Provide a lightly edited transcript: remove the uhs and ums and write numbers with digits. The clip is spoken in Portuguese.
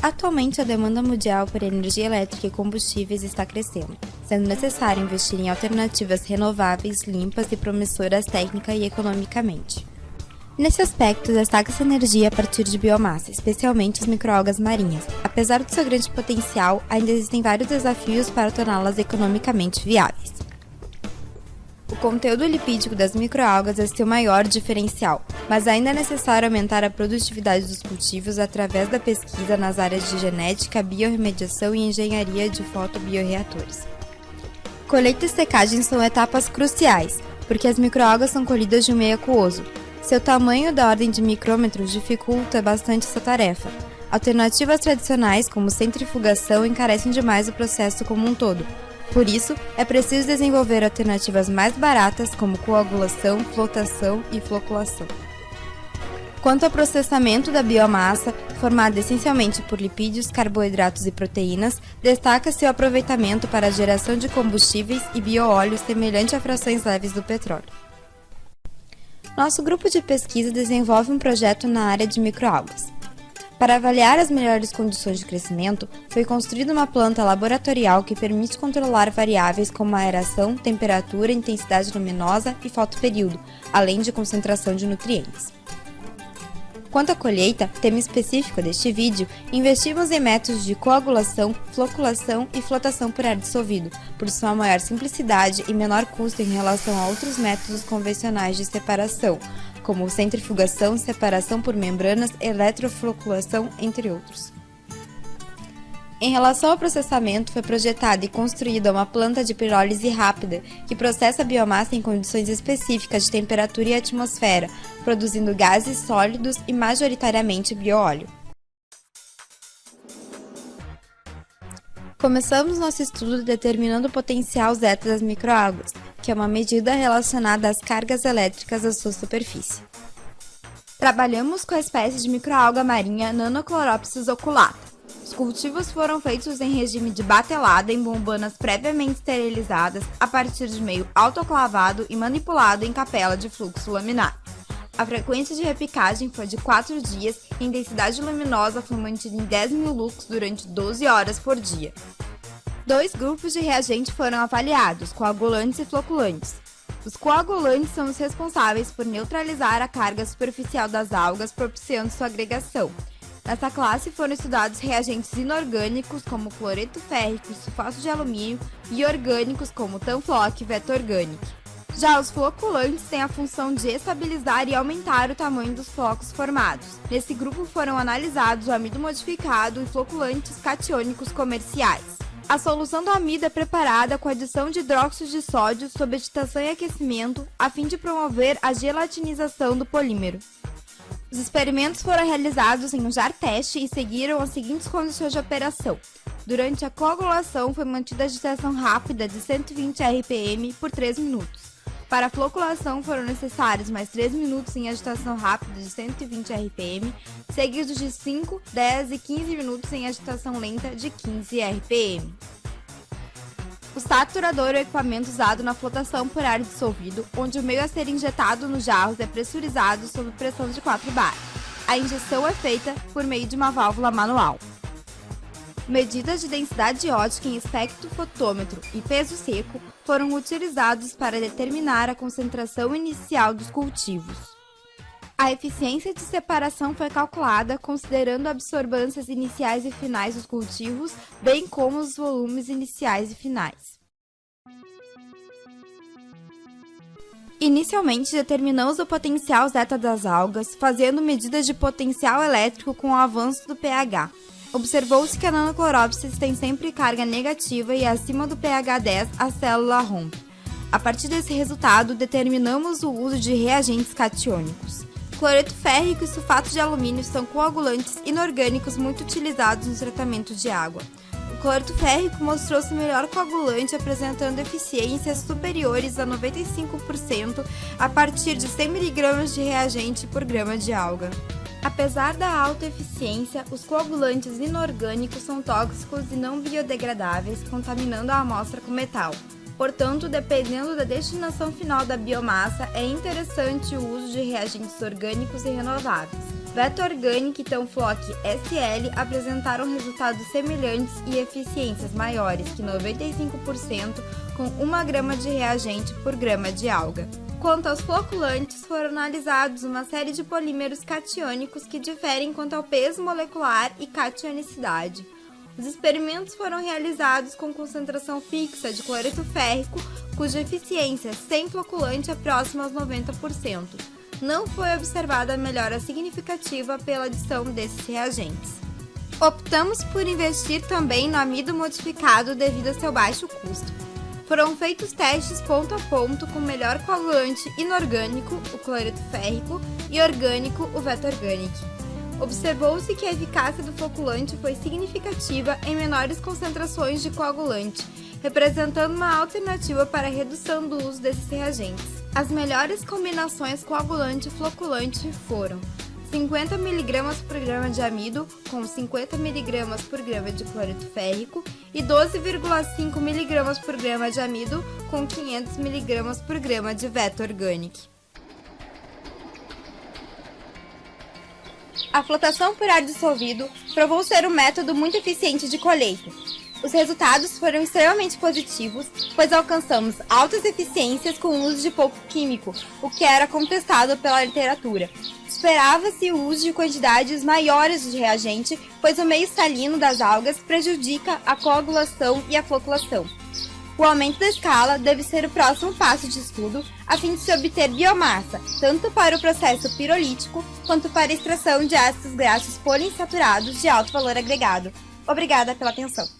Atualmente, a demanda mundial por energia elétrica e combustíveis está crescendo, sendo necessário investir em alternativas renováveis, limpas e promissoras técnica e economicamente. Nesse aspecto, destaca-se a energia a partir de biomassa, especialmente as microalgas marinhas. Apesar do seu grande potencial, ainda existem vários desafios para torná-las economicamente viáveis. O conteúdo lipídico das microalgas é seu maior diferencial, mas ainda é necessário aumentar a produtividade dos cultivos através da pesquisa nas áreas de genética, biorremediação e engenharia de fotobioreatores. Colheita e secagem são etapas cruciais, porque as microalgas são colhidas de um meio aquoso. Seu tamanho da ordem de micrômetros dificulta bastante essa tarefa. Alternativas tradicionais, como centrifugação, encarecem demais o processo como um todo. Por isso, é preciso desenvolver alternativas mais baratas, como coagulação, flotação e floculação. Quanto ao processamento da biomassa, formada essencialmente por lipídios, carboidratos e proteínas, destaca-se o aproveitamento para a geração de combustíveis e bioóleos semelhante a frações leves do petróleo. Nosso grupo de pesquisa desenvolve um projeto na área de microalgas. Para avaliar as melhores condições de crescimento, foi construída uma planta laboratorial que permite controlar variáveis como a aeração, temperatura, intensidade luminosa e fotoperíodo, além de concentração de nutrientes. Quanto à colheita, tema específico deste vídeo, investimos em métodos de coagulação, floculação e flotação por ar dissolvido, por sua maior simplicidade e menor custo em relação a outros métodos convencionais de separação, como centrifugação, separação por membranas, eletrofloculação, entre outros. Em relação ao processamento, foi projetada e construída uma planta de pirólise rápida, que processa a biomassa em condições específicas de temperatura e atmosfera, produzindo gases sólidos e majoritariamente bioóleo. Começamos nosso estudo determinando o potencial zeta das microalgas, que é uma medida relacionada às cargas elétricas da sua superfície. Trabalhamos com a espécie de microalga marinha Nannochloropsis oculata. Os cultivos foram feitos em regime de batelada em bombanas previamente esterilizadas a partir de meio autoclavado e manipulado em capela de fluxo laminar. A frequência de repicagem foi de 4 dias e a intensidade luminosa foi mantida em 10.000 lux durante 12 horas por dia. 2 grupos de reagente foram avaliados, coagulantes e floculantes. Os coagulantes são os responsáveis por neutralizar a carga superficial das algas, propiciando sua agregação. Nessa classe foram estudados reagentes inorgânicos como cloreto férrico e sulfato de alumínio e orgânicos como Tanfloc e Vetorganic. Já os floculantes têm a função de estabilizar e aumentar o tamanho dos flocos formados. Nesse grupo foram analisados o amido modificado e floculantes catiônicos comerciais. A solução do amido é preparada com a adição de hidróxido de sódio sob agitação e aquecimento, a fim de promover a gelatinização do polímero. Os experimentos foram realizados em um jar teste e seguiram as seguintes condições de operação. Durante a coagulação foi mantida a agitação rápida de 120 RPM por 3 minutos. Para a floculação foram necessários mais 3 minutos em agitação rápida de 120 RPM, seguidos de 5, 10 e 15 minutos em agitação lenta de 15 RPM. O saturador é o equipamento usado na flotação por ar dissolvido, onde o meio a ser injetado nos jarros é pressurizado sob pressão de 4 bar. A injeção é feita por meio de uma válvula manual. Medidas de densidade ótica em espectrofotômetro e peso seco foram utilizados para determinar a concentração inicial dos cultivos. A eficiência de separação foi calculada considerando absorvâncias iniciais e finais dos cultivos, bem como os volumes iniciais e finais. Inicialmente, determinamos o potencial zeta das algas, fazendo medidas de potencial elétrico com o avanço do pH. Observou-se que a Nannochloropsis tem sempre carga negativa e acima do pH 10 a célula rompe. A partir desse resultado, determinamos o uso de reagentes catiônicos. Cloreto férrico e sulfato de alumínio são coagulantes inorgânicos muito utilizados no tratamento de água. O cloreto férrico mostrou-se o melhor coagulante, apresentando eficiências superiores a 95% a partir de 100 mg de reagente por grama de alga. Apesar da alta eficiência, os coagulantes inorgânicos são tóxicos e não biodegradáveis, contaminando a amostra com metal. Portanto, dependendo da destinação final da biomassa, é interessante o uso de reagentes orgânicos e renováveis. Veto Organic e Tanfloc SL apresentaram resultados semelhantes e eficiências maiores que 95% com 1 grama de reagente por grama de alga. Quanto aos floculantes, foram analisados uma série de polímeros catiônicos que diferem quanto ao peso molecular e cationicidade. Os experimentos foram realizados com concentração fixa de cloreto férrico, cuja eficiência sem floculante é próxima aos 90%. Não foi observada melhora significativa pela adição desses reagentes. Optamos por investir também no amido modificado devido a seu baixo custo. Foram feitos testes ponto a ponto com melhor coagulante inorgânico, o cloreto férrico, e orgânico, o Veto Organic. Observou-se que a eficácia do floculante foi significativa em menores concentrações de coagulante, representando uma alternativa para a redução do uso desses reagentes. As melhores combinações coagulante-floculante foram 50 mg por grama de amido com 50 mg por grama de cloreto férrico e 12,5 mg por grama de amido com 500 mg por grama de Veto Organic. A flotação por ar dissolvido provou ser um método muito eficiente de colheita. Os resultados foram extremamente positivos, pois alcançamos altas eficiências com o uso de pouco químico, o que era contestado pela literatura. Esperava-se o uso de quantidades maiores de reagente, pois o meio salino das algas prejudica a coagulação e a floculação. O aumento da escala deve ser o próximo passo de estudo, a fim de se obter biomassa, tanto para o processo pirolítico, quanto para a extração de ácidos graxos poliinsaturados de alto valor agregado. Obrigada pela atenção.